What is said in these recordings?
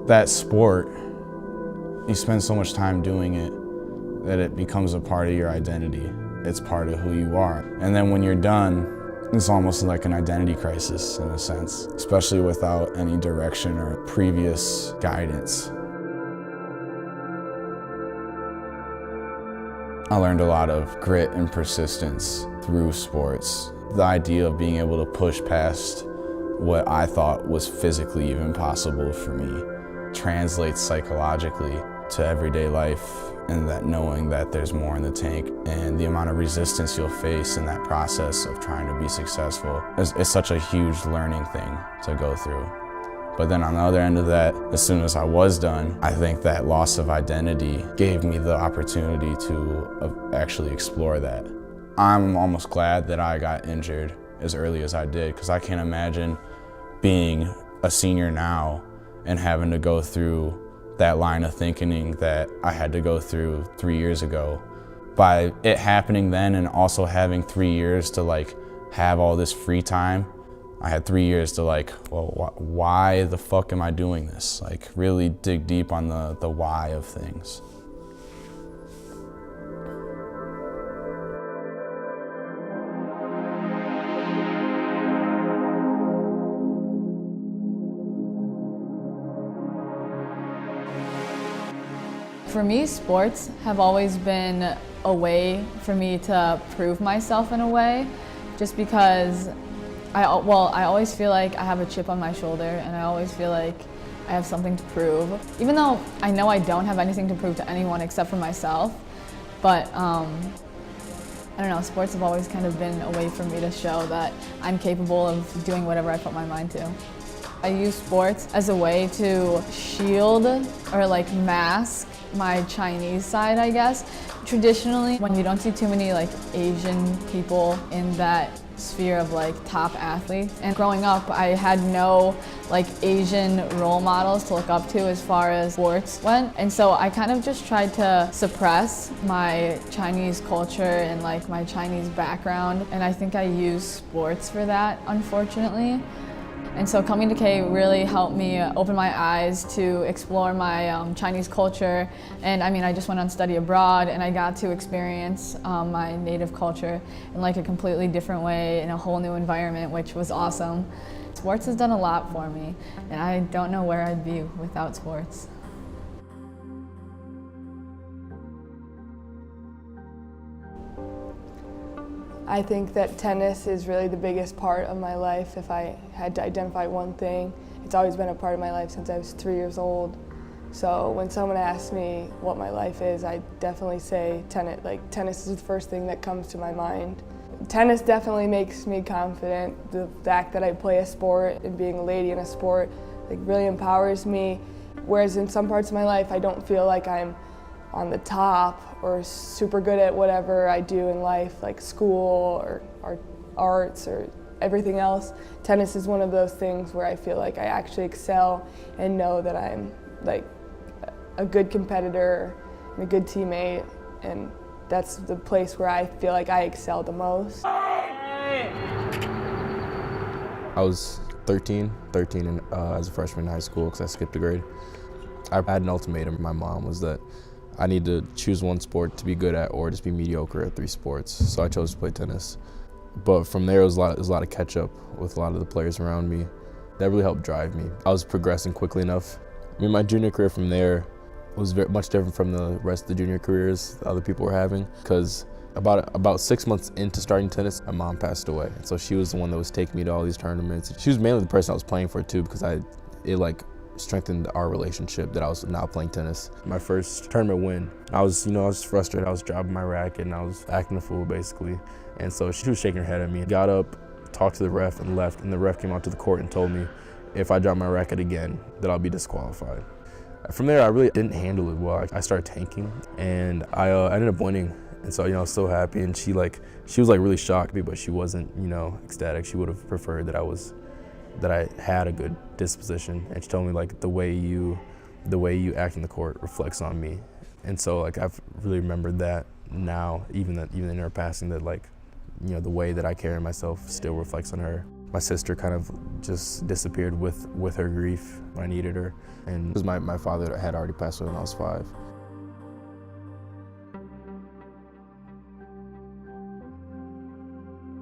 That sport, you spend so much time doing it that it becomes a part of your identity. It's part of who you are. And then when you're done, it's almost like an identity crisis in a sense, especially without any direction or previous guidance. I learned a lot of grit and persistence through sports. The idea of being able to push past what I thought was physically even possible for me translates psychologically to everyday life, and that knowing that there's more in the tank and the amount of resistance you'll face in that process of trying to be successful is such a huge learning thing to go through. But then on the other end of that, as soon as I was done, I think that loss of identity gave me the opportunity to actually explore that. I'm almost glad that I got injured as early as I did, because I can't imagine being a senior now and having to go through that line of thinking that I had to go through 3 years ago. By it happening then and also having 3 years to have all this free time, I had 3 years to well, why the fuck am I doing this? Really dig deep on the why of things. For me, sports have always been a way for me to prove myself in a way, just because I always feel like I have a chip on my shoulder, and I always feel like I have something to prove. Even though I know I don't have anything to prove to anyone except for myself, but I don't know, sports have always kind of been a way for me to show that I'm capable of doing whatever I put my mind to. I use sports as a way to shield or mask my Chinese side, I guess. Traditionally, when you don't see too many Asian people in that sphere of top athletes, and growing up I had no Asian role models to look up to as far as sports went, and so I kind of just tried to suppress my Chinese culture and my Chinese background, and I think I use sports for that, unfortunately. And so coming to K really helped me open my eyes to explore my Chinese culture. And I just went on study abroad, and I got to experience my native culture in a completely different way, in a whole new environment, which was awesome. Sports has done a lot for me, and I don't know where I'd be without sports. I think that tennis is really the biggest part of my life. If I had to identify one thing, it's always been a part of my life since I was 3 years old. So when someone asks me what my life is, I definitely say tennis. Tennis is the first thing that comes to my mind. Tennis definitely makes me confident. The fact that I play a sport and being a lady in a sport really empowers me. Whereas in some parts of my life, I don't feel like I'm on the top or super good at whatever I do in life, like school or arts or everything else. Tennis is one of those things where I feel like I actually excel and know that I'm a good competitor and a good teammate, and that's the place where I feel like I excel the most. I was 13 as a freshman in high school because I skipped a grade. I had an ultimatum from my mom was that I need to choose one sport to be good at or just be mediocre at 3 sports. So I chose to play tennis. But from there, it was a lot of catch up with a lot of the players around me. That really helped drive me. I was progressing quickly enough. My junior career from there was much different from the rest of the junior careers that other people were having, because about 6 months into starting tennis, my mom passed away. And so she was the one that was taking me to all these tournaments. She was mainly the person I was playing for too, because it strengthened our relationship that I was now playing tennis. My first tournament win, I was frustrated. I was dropping my racket and I was acting a fool basically. And so she was shaking her head at me. Got up, talked to the ref and left, and the ref came out to the court and told me if I drop my racket again, that I'll be disqualified. From there, I really didn't handle it well. I started tanking and I ended up winning. And so, I was so happy, and she was really shocked, but she wasn't, ecstatic. She would have preferred that I had a good disposition, and she told me the way you act in the court reflects on me. And so I've really remembered that now, even in her passing, that the way that I carry myself still reflects on her. My sister kind of just disappeared with her grief when I needed her. And it was my father that had already passed away when I was 5.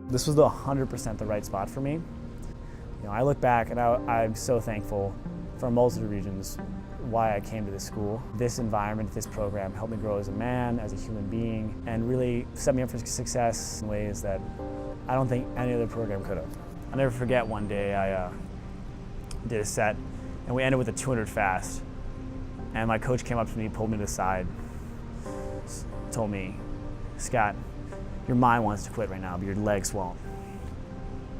This was 100% the right spot for me. You know, I look back and I'm so thankful for a multitude of reasons why I came to this school. This environment, this program helped me grow as a man, as a human being, and really set me up for success in ways that I don't think any other program could have. I'll never forget one day I did a set and we ended with a 200 fast. And my coach came up to me, pulled me to the side, told me, "Scott, your mind wants to quit right now, but your legs won't.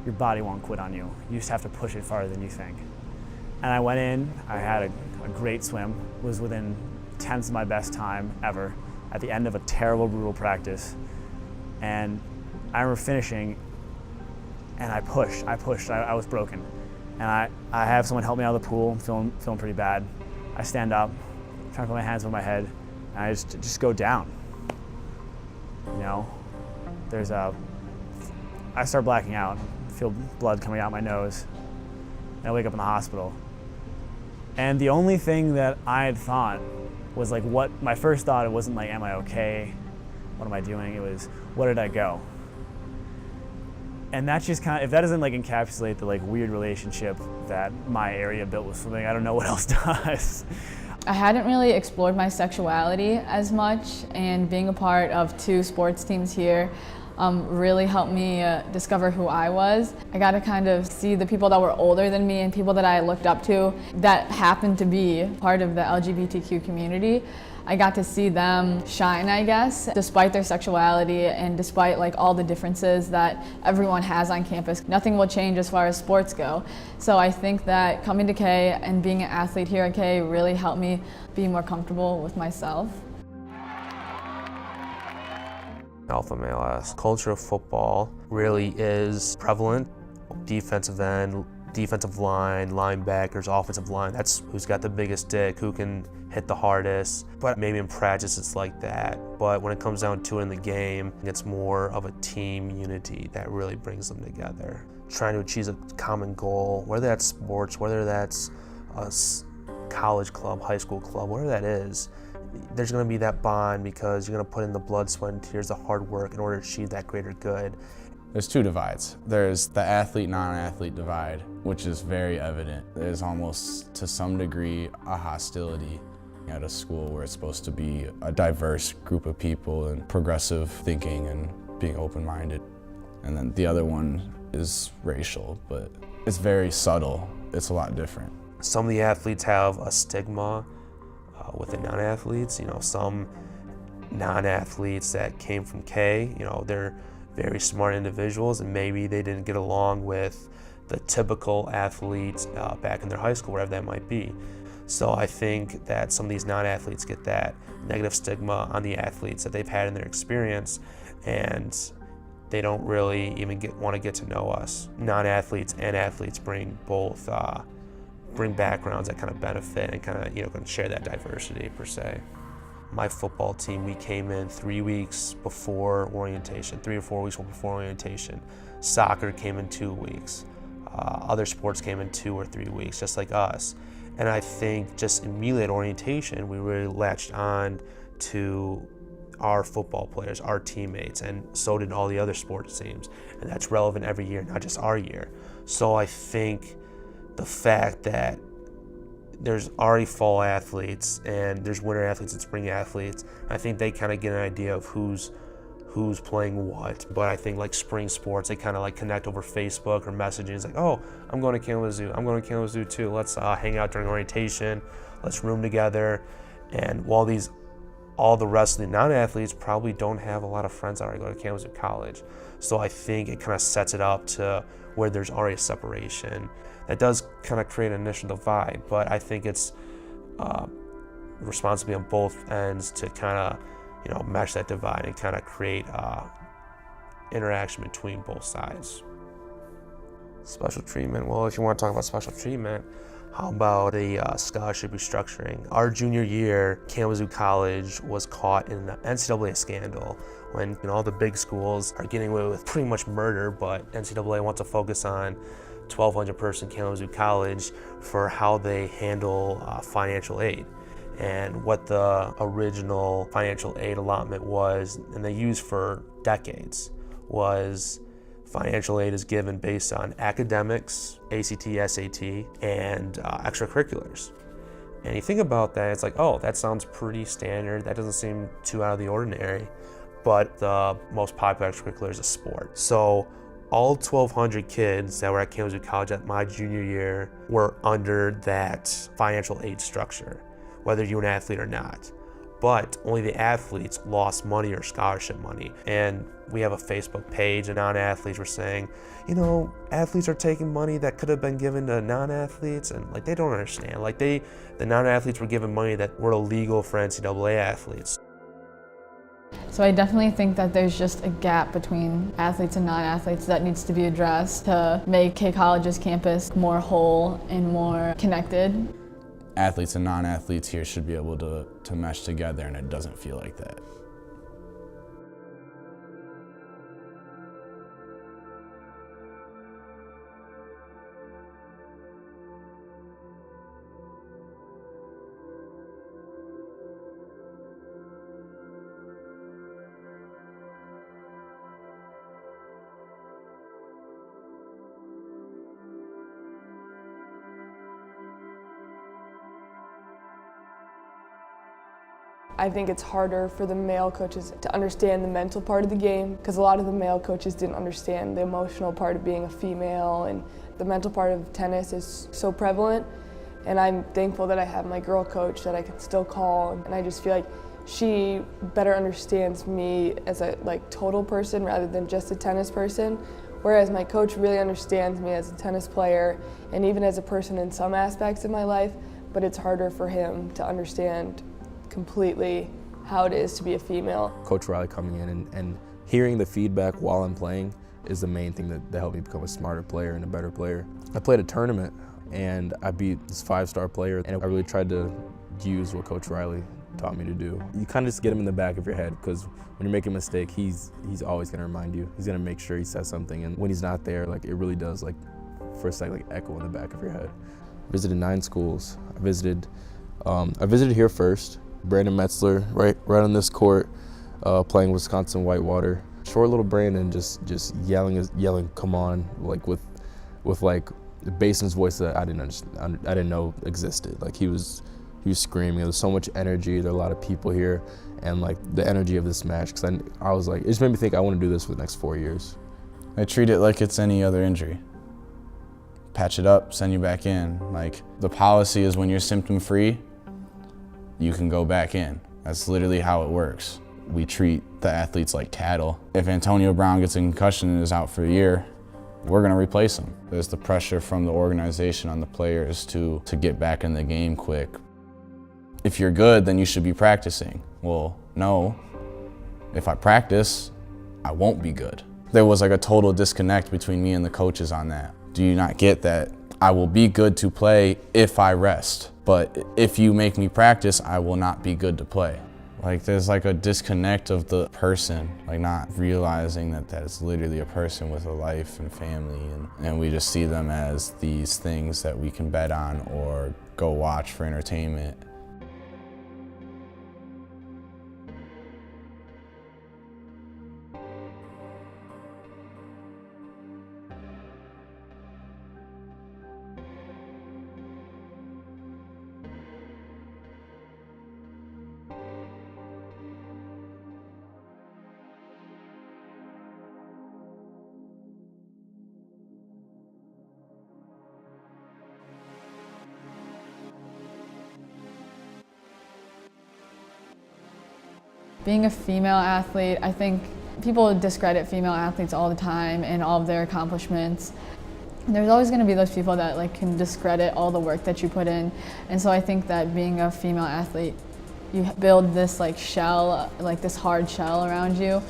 Your body won't quit on you. You just have to push it farther than you think." And I went in, I had a great swim, was within tenths of my best time ever at the end of a terrible, brutal practice. And I remember finishing, and I pushed, I was broken. And I have someone help me out of the pool, I'm feeling pretty bad. I stand up, trying to put my hands over my head, and I just go down. You know, I start blacking out, feel blood coming out my nose, and I wake up in the hospital. And the only thing that I had thought was like, my first thought, it wasn't like, am I okay? What am I doing? It was, where did I go? And that's just kind of, if that doesn't like encapsulate the like weird relationship that my area built with swimming, I don't know what else does. I hadn't really explored my sexuality as much, and being a part of 2 sports teams here really helped me discover who I was. I got to kind of see the people that were older than me and people that I looked up to that happened to be part of the LGBTQ community. I got to see them shine, I guess, despite their sexuality and despite like all the differences that everyone has on campus. Nothing will change as far as sports go. So I think that coming to K and being an athlete here at K really helped me be more comfortable with myself. Alpha male-esque. Culture of football really is prevalent. Defensive end, defensive line, linebackers, offensive line, that's who's got the biggest dick, who can hit the hardest. But maybe in practice it's like that. But when it comes down to it in the game, it's more of a team unity that really brings them together. Trying to achieve a common goal, whether that's sports, whether that's a college club, high school club, whatever that is, there's going to be that bond because you're going to put in the blood, sweat, and tears, the hard work in order to achieve that greater good. There's 2 divides. There's the athlete, non-athlete divide, which is very evident. There's almost, to some degree, a hostility at a school where it's supposed to be a diverse group of people and progressive thinking and being open-minded. And then the other one is racial, but it's very subtle. It's a lot different. Some of the athletes have a stigma with the non-athletes. You know, some non-athletes that came from K, you know, they're very smart individuals and maybe they didn't get along with the typical athletes back in their high school, wherever that might be. So I think that some of these non-athletes get that negative stigma on the athletes that they've had in their experience, and they don't really even want to get to know us. Non-athletes and athletes bring both bring backgrounds that kind of benefit and kind of, you know, can share that diversity per se. My football team, we came in 3 weeks before orientation, 3 or 4 weeks before orientation. Soccer came in 2 weeks. Other sports came in 2 or 3 weeks, just like us. And I think just immediately at orientation, we really latched on to our football players, our teammates, and so did all the other sports teams. And that's relevant every year, not just our year. So I think the fact that there's already fall athletes and there's winter athletes and spring athletes, I think they kind of get an idea of who's playing what. But I think like spring sports, they kind of like connect over Facebook or messaging. It's like, oh, I'm going to Kalamazoo. I'm going to Kalamazoo too. Let's hang out during orientation. Let's room together. And while all the rest of the non-athletes probably don't have a lot of friends that already go to Kalamazoo College. So I think it kind of sets it up to where there's already a separation. That does kind of create an initial divide, but I think it's responsibility on both ends to kind of, you know, match that divide and kind of create interaction between both sides. Special treatment, well, if you want to talk about special treatment, How about a scholarship restructuring? Our junior year, Kalamazoo College was caught in an NCAA scandal when all the big schools are getting away with pretty much murder, but NCAA wants to focus on 1,200 person Kalamazoo College for how they handle financial aid. And what the original financial aid allotment was, and they used for decades, was financial aid is given based on academics, ACT, SAT, and extracurriculars. And you think about that, it's like, oh, that sounds pretty standard. That doesn't seem too out of the ordinary. But the most popular extracurricular is a sport. So all 1,200 kids that were at Kalamazoo College at my junior year were under that financial aid structure, whether you were an athlete or not. But only the athletes lost money or scholarship money. And we have a Facebook page, and non-athletes were saying, athletes are taking money that could have been given to non-athletes, and they don't understand. The non-athletes were given money that were illegal for NCAA athletes. So I definitely think that there's just a gap between athletes and non-athletes that needs to be addressed to make K College's campus more whole and more connected. Athletes and non-athletes here should be able to mesh together, and it doesn't feel like that. I think it's harder for the male coaches to understand the mental part of the game, because a lot of the male coaches didn't understand the emotional part of being a female, and the mental part of tennis is so prevalent. And I'm thankful that I have my girl coach that I can still call, and I just feel like she better understands me as a total person rather than just a tennis person, whereas my coach really understands me as a tennis player and even as a person in some aspects of my life, but it's harder for him to understand completely how it is to be a female. Coach Riley coming in and hearing the feedback while I'm playing is the main thing that helped me become a smarter player and a better player. I played a tournament and I beat this 5-star player, and I really tried to use what Coach Riley taught me to do. You kind of just get him in the back of your head, because when you're making a mistake, he's always going to remind you. He's going to make sure he says something, and when he's not there, it really does for a second echo in the back of your head. I visited 9 schools. I visited here first. Brandon Metzler, right on this court, playing Wisconsin Whitewater. Short little Brandon just yelling, come on, with the bass in his voice that I didn't know existed. He was screaming. There's so much energy. There are a lot of people here, and the energy of this match. Because I was it just made me think I want to do this for the next 4 years. I treat it like it's any other injury. Patch it up, send you back in. The policy is when you're symptom free, you can go back in. That's literally how it works. We treat the athletes like cattle. If Antonio Brown gets a concussion and is out for a year, we're gonna replace him. There's the pressure from the organization on the players to get back in the game quick. If you're good, then you should be practicing. Well, no. If I practice, I won't be good. There was a total disconnect between me and the coaches on that. Do you not get that I will be good to play if I rest? But if you make me practice, I will not be good to play. There's a disconnect of the person, not realizing that it's literally a person with a life and family, and we just see them as these things that we can bet on or go watch for entertainment. Being a female athlete, I think people discredit female athletes all the time and all of their accomplishments. And there's always going to be those people that can discredit all the work that you put in. And so I think that being a female athlete, you build this shell, this hard shell around you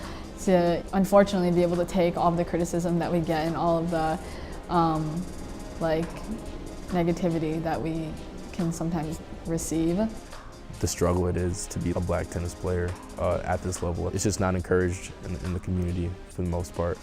to unfortunately be able to take all of the criticism that we get and all of the negativity that we can sometimes receive. The struggle it is to be a black tennis player at this level. It's just not encouraged in the community for the most part.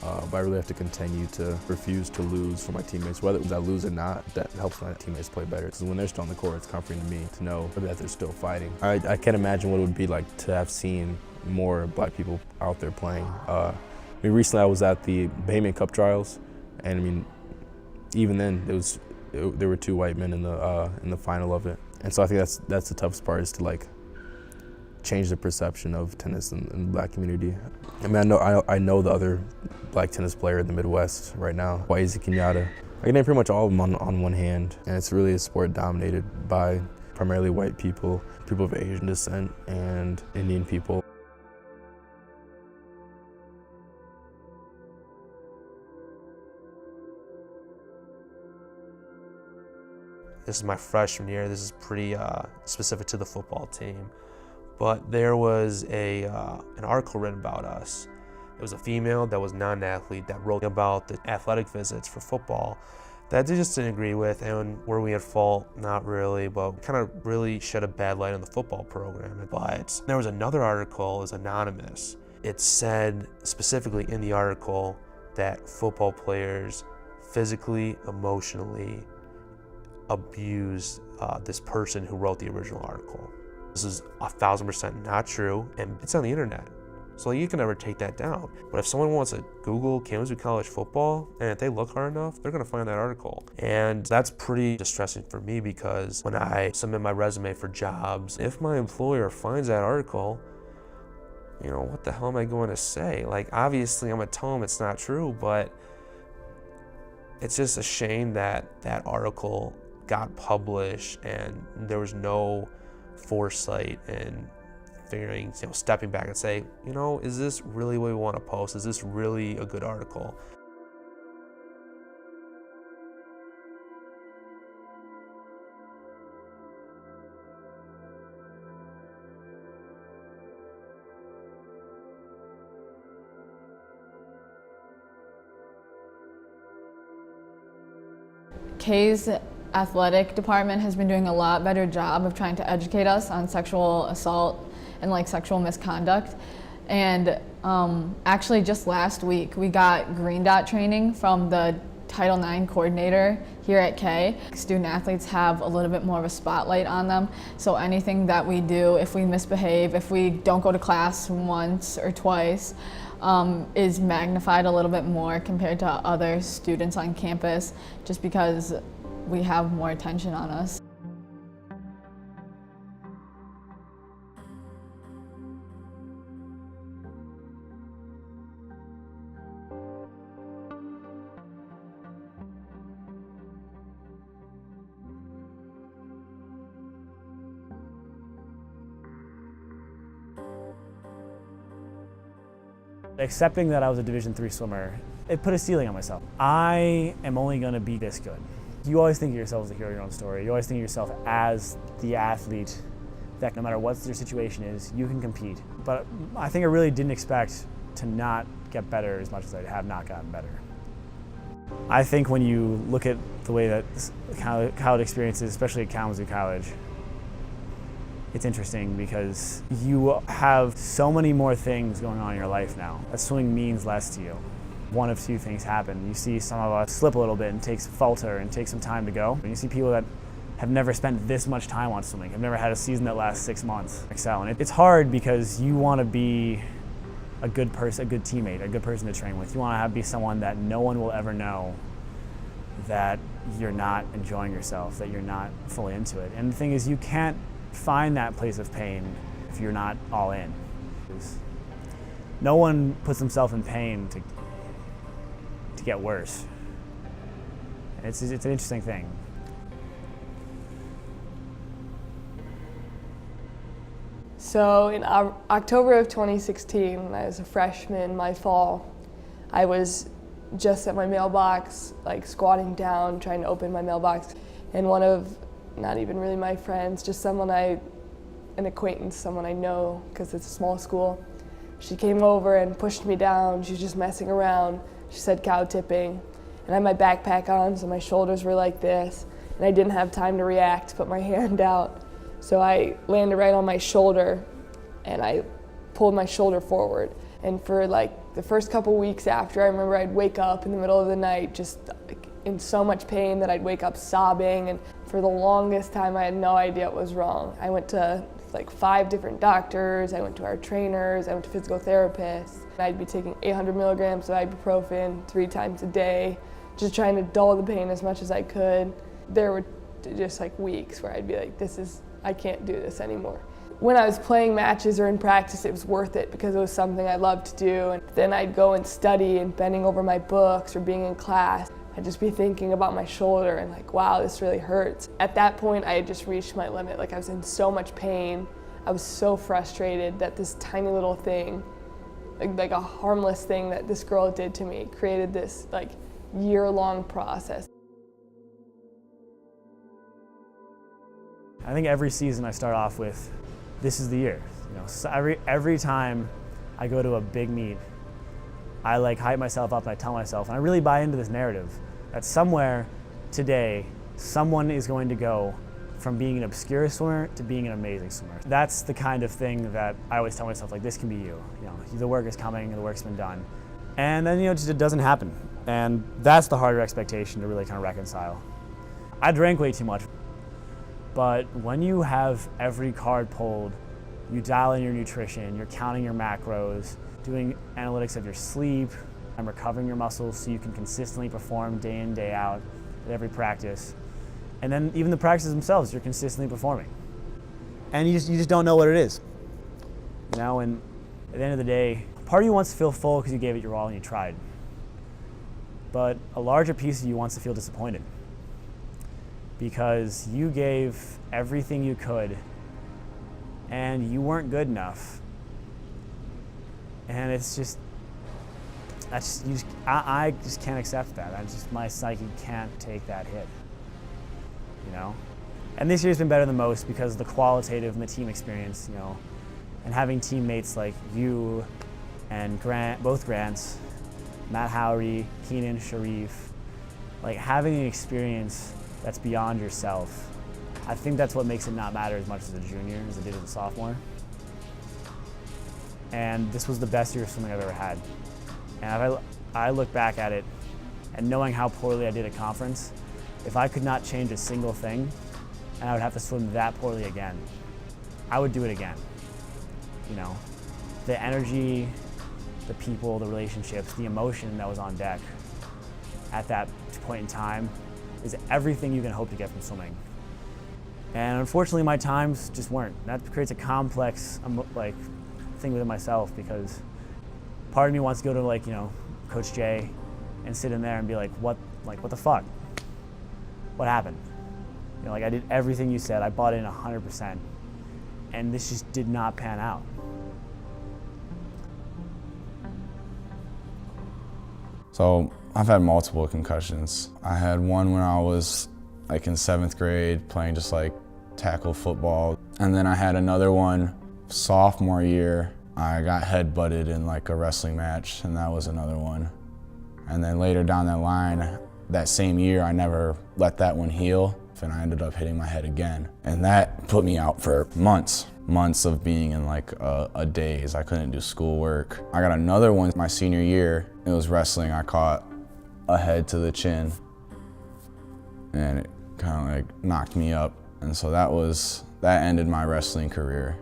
But I really have to continue to refuse to lose for my teammates. Whether I lose or not, that helps my teammates play better. Because when they're still on the court, it's comforting to me to know that they're still fighting. I can't imagine what it would be like to have seen more black people out there playing. Recently I was at the Bahamian Cup trials, and I mean, even then there were 2 white men in the final of it. And so I think that's the toughest part, is to like change the perception of tennis in the black community. I mean, I know the other black tennis player in the Midwest right now, Waisy Kenyatta. I can name pretty much all of them on one hand, and it's really a sport dominated by primarily white people, people of Asian descent, and Indian people. This is my freshman year. This is pretty specific to the football team. But there was an article written about us. It was a female that was not an athlete that wrote about the athletic visits for football that I just didn't agree with, and were we at fault? Not really, but kind of really shed a bad light on the football program. But there was another article, it was anonymous. It said specifically in the article that football players physically, emotionally abused this person who wrote the original article. This is 1,000% not true, and it's on the internet, so you can never take that down. But if someone wants to Google Kalamazoo College football, and if they look hard enough, they're gonna find that article. And that's pretty distressing for me, because when I submit my resume for jobs, if my employer finds that article, you know, what the hell am I going to say? Like, obviously I'm gonna tell them it's not true, but it's just a shame that that article got published and there was no foresight and figuring, you know, stepping back and say, you know, is this really what we want to post? Is this really a good article? K's athletic department has been doing a lot better job of trying to educate us on sexual assault and like sexual misconduct. And actually just last week we got green dot training from the Title IX coordinator here at K. Student athletes have a little bit more of a spotlight on them, so anything that we do, if we misbehave, if we don't go to class once or twice, is magnified a little bit more compared to other students on campus, just because we have more attention on us. Accepting that I was a Division III swimmer, it put a ceiling on myself. I am only going to be this good. You always think of yourself as the hero of your own story. You always think of yourself as the athlete that no matter what your situation is, you can compete. But I think I really didn't expect to not get better as much as I have not gotten better. I think when you look at the way that college experiences, especially at Kalamazoo College, it's interesting because you have so many more things going on in your life now. Swimming means less to you. One of two things happen. You see some of us slip a little bit and falter and take some time to go. And you see people that have never spent this much time on swimming, have never had a season that lasts 6 months, excel. And it's hard because you want to be a good person, a good teammate, a good person to train with. You want to be someone that no one will ever know that you're not enjoying yourself, that you're not fully into it. And the thing is, you can't find that place of pain if you're not all in. No one puts himself in pain to get worse. And it's an interesting thing. So in October of 2016, when I was a freshman, my fall, I was just at my mailbox, like squatting down, trying to open my mailbox, and one of, not even really my friends, just an acquaintance, someone I know, because it's a small school, she came over and pushed me down. She was just messing around. She said cow tipping, and I had my backpack on, so my shoulders were like this, and I didn't have time to react to put my hand out. So I landed right on my shoulder, and I pulled my shoulder forward. And for like the first couple weeks after, I remember I'd wake up in the middle of the night just like in so much pain that I'd wake up sobbing, and for the longest time I had no idea what was wrong. I went to like 5 different doctors, I went to our trainers, I went to physical therapists. I'd be taking 800 milligrams of ibuprofen 3 times a day, just trying to dull the pain as much as I could. There were just like weeks where I'd be like, I can't do this anymore. When I was playing matches or in practice, it was worth it because it was something I loved to do. And then I'd go and study and bending over my books or being in class. I'd just be thinking about my shoulder and like, wow, this really hurts. At that point, I had just reached my limit. Like I was in so much pain. I was so frustrated that this tiny little thing, like a harmless thing that this girl did to me, created this like year-long process. I think every season I start off with, this is the year. You know, so every time I go to a big meet, I like hype myself up and I tell myself, and I really buy into this narrative, that somewhere today, someone is going to go from being an obscure swimmer to being an amazing swimmer. That's the kind of thing that I always tell myself, like, this can be you. You know, the work is coming, the work's been done. And then, you know, it doesn't happen. And that's the harder expectation to really kind of reconcile. I drank way too much. But when you have every card pulled, you dial in your nutrition, you're counting your macros, doing analytics of your sleep, and recovering your muscles so you can consistently perform day in, day out at every practice. And then even the practices themselves, you're consistently performing. And you just don't know what it is. You know, and at the end of the day, part of you wants to feel full because you gave it your all and you tried. But a larger piece of you wants to feel disappointed because you gave everything you could and you weren't good enough. And it's just, I just can't accept that. My psyche can't take that hit, you know? And this year's been better than most because of the qualitative and the team experience, you know, and having teammates like you and both Grants, Matt Howry, Keenan, Sharif, like having an experience that's beyond yourself. I think that's what makes it not matter as much as a junior as it did as a sophomore. And this was the best year of swimming I've ever had. And I look back at it and knowing how poorly I did at conference, if I could not change a single thing and I would have to swim that poorly again, I would do it again. You know, the energy, the people, the relationships, the emotion that was on deck at that point in time is everything you can hope to get from swimming. And unfortunately, my times just weren't. That creates a complex thing within myself because part of me wants to go to like, you know, Coach Jay and sit in there and be like, what the fuck? What happened? You know, like I did everything you said. I bought in 100%, and this just did not pan out. So I've had multiple concussions. I had one when I was like in 7th grade playing just like tackle football. And then I had another one sophomore year. I got head-butted in like a wrestling match, and that was another one. And then later down that line, that same year, I never let that one heal, and I ended up hitting my head again. And that put me out for months of being in like a daze. I couldn't do schoolwork. I got another one my senior year. It was wrestling. I caught a head to the chin, and it kind of like knocked me up. And so that ended my wrestling career.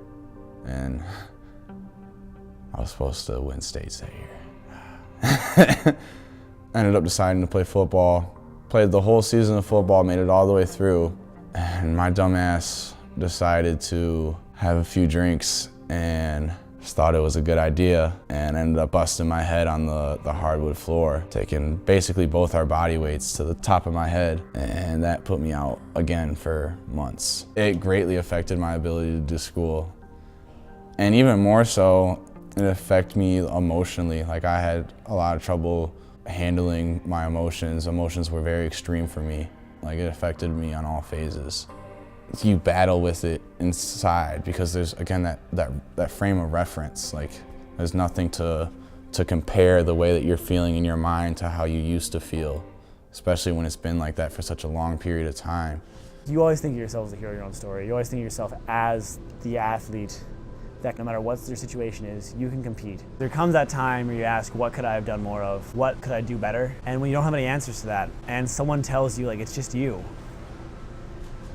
And I was supposed to win states that year. Ended up deciding to play football. Played the whole season of football, made it all the way through. And my dumbass decided to have a few drinks and just thought it was a good idea, and ended up busting my head on the hardwood floor, taking basically both our body weights to the top of my head, and that put me out again for months. It greatly affected my ability to do school. And even more so, it affected me emotionally. Like I had a lot of trouble handling my emotions. Emotions were very extreme for me. Like it affected me on all phases. You battle with it inside because there's, again, that frame of reference. Like there's nothing to compare the way that you're feeling in your mind to how you used to feel. especially when it's been like that for such a long period of time. You always think of yourself as the hero of your own story. You always think of yourself as the athlete that no matter what your situation is, you can compete. There comes that time where you ask, what could I have done more of? What could I do better? And when you don't have any answers to that, and someone tells you, like, it's just you,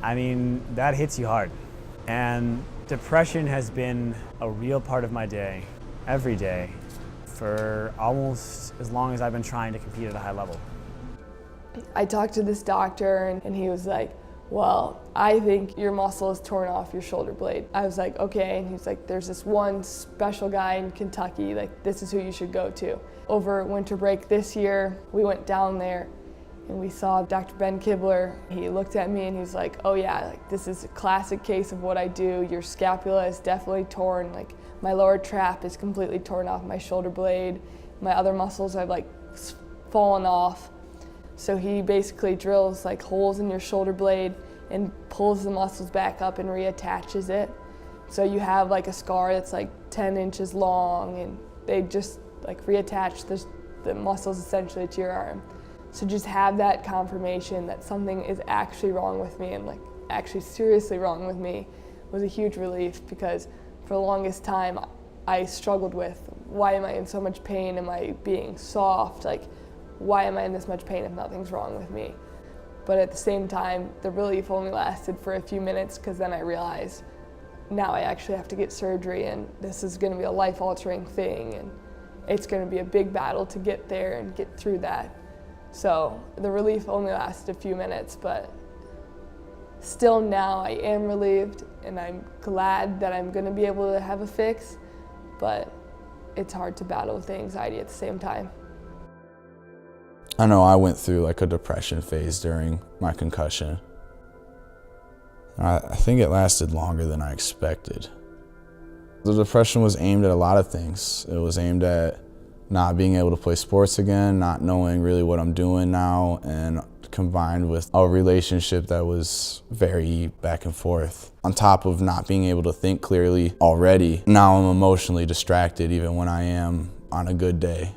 I mean, that hits you hard. And depression has been a real part of my day, every day, for almost as long as I've been trying to compete at a high level. I talked to this doctor and he was like, well, I think your muscle is torn off your shoulder blade. I was like, okay, and he's like, there's this one special guy in Kentucky, like this is who you should go to. Over winter break this year, we went down there and we saw Dr. Ben Kibler. He looked at me and he's like, oh yeah, like this is a classic case of what I do. Your scapula is definitely torn, like my lower trap is completely torn off my shoulder blade. My other muscles have like fallen off. So he basically drills like holes in your shoulder blade and pulls the muscles back up and reattaches it. So you have like a scar that's like 10 inches long, and they just like reattach the muscles essentially to your arm. So just have that confirmation that something is actually wrong with me, and like actually seriously wrong with me, was a huge relief, because for the longest time I struggled with, why am I in so much pain? Am I being soft? Like, why am I in this much pain if nothing's wrong with me? But at the same time, the relief only lasted for a few minutes, because then I realized now I actually have to get surgery, and this is going to be a life-altering thing, and it's going to be a big battle to get there and get through that. So the relief only lasted a few minutes, but still now I am relieved, and I'm glad that I'm going to be able to have a fix, but it's hard to battle with the anxiety at the same time. I know I went through like a depression phase during my concussion. I think it lasted longer than I expected. The depression was aimed at a lot of things. It was aimed at not being able to play sports again, not knowing really what I'm doing now, and combined with a relationship that was very back and forth. On top of not being able to think clearly already, now I'm emotionally distracted even when I am on a good day.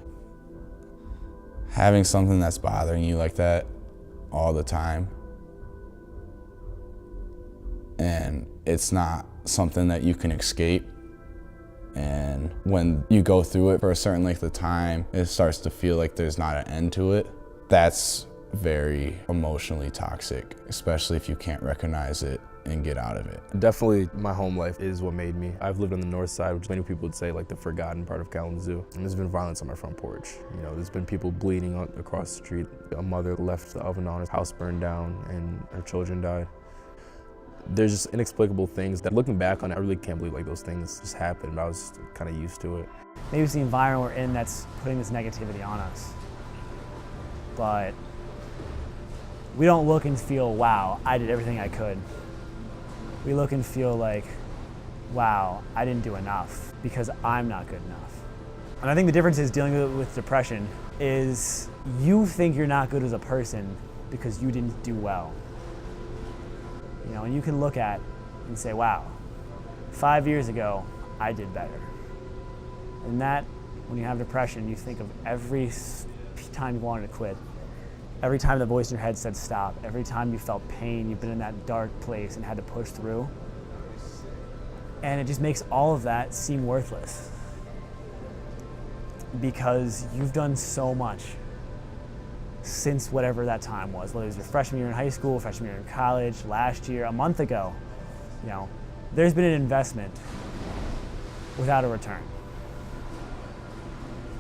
Having something that's bothering you like that all the time, and it's not something that you can escape, and when you go through it for a certain length of time, it starts to feel like there's not an end to it. That's very emotionally toxic, especially if you can't recognize it and get out of it. Definitely my home life is what made me. I've lived on the north side, which many people would say like the forgotten part of Kalamazoo. And there's been violence on my front porch. You know, there's been people bleeding across the street. A mother left the oven on, her house burned down, and her children died. There's just inexplicable things that, looking back on it, I really can't believe like those things just happened. I was kind of used to it. Maybe it's the environment we're in that's putting this negativity on us. But we don't look and feel, wow, I did everything I could. We look and feel like, wow, I didn't do enough because I'm not good enough. And I think the difference is dealing with depression is you think you're not good as a person because you didn't do well. You know, and you can look at and say, wow, 5 years ago, I did better. And that, when you have depression, you think of every time you wanted to quit, every time the voice in your head said stop, every time you felt pain, you've been in that dark place and had to push through. And it just makes all of that seem worthless, because you've done so much since whatever that time was, whether it was your freshman year in high school, freshman year in college, last year, a month ago. You know, there's been an investment without a return.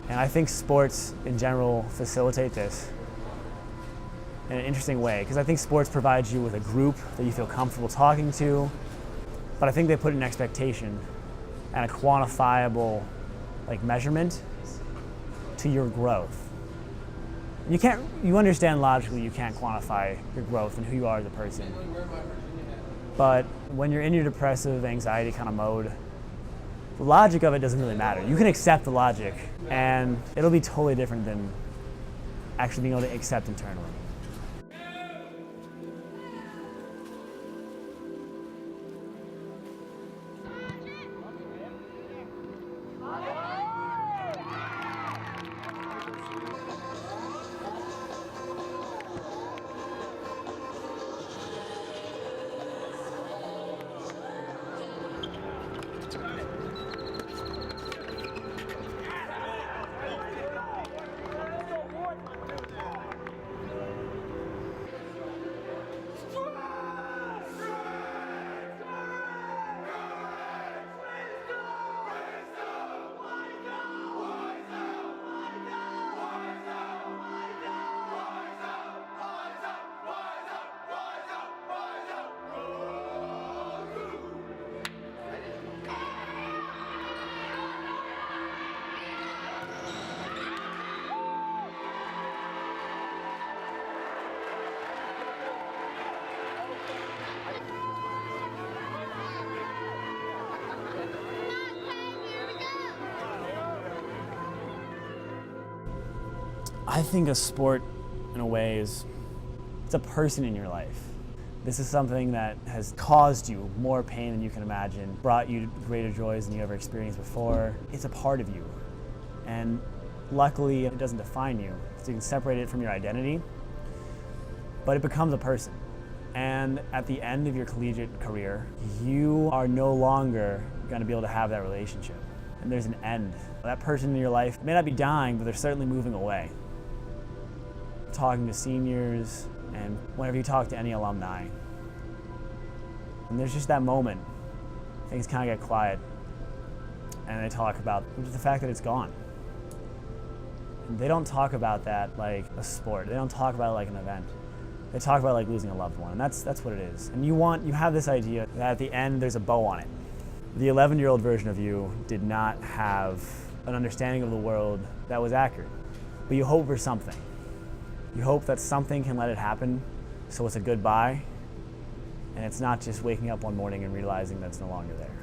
And I think sports in general facilitate this in an interesting way, because I think sports provides you with a group that you feel comfortable talking to, but I think they put an expectation and a quantifiable like measurement to your growth. You understand logically you can't quantify your growth and who you are as a person. But when you're in your depressive anxiety kind of mode, the logic of it doesn't really matter. You can accept the logic, and it'll be totally different than actually being able to accept internally. I think a sport, in a way, it's a person in your life. This is something that has caused you more pain than you can imagine, brought you greater joys than you ever experienced before. It's a part of you. And luckily, it doesn't define you. So you can separate it from your identity, but it becomes a person. And at the end of your collegiate career, you are no longer going to be able to have that relationship. And there's an end. That person in your life may not be dying, but they're certainly moving away. Talking to seniors, and whenever you talk to any alumni, and there's just that moment, things kind of get quiet, and they talk about the fact that it's gone. And they don't talk about that like a sport. They don't talk about it like an event. They talk about it like losing a loved one, and that's what it is. And you have this idea that at the end there's a bow on it. The 11-year-old version of you did not have an understanding of the world that was accurate, but you hope for something. You hope that something can let it happen, so it's a goodbye, and it's not just waking up one morning and realizing that it's no longer there.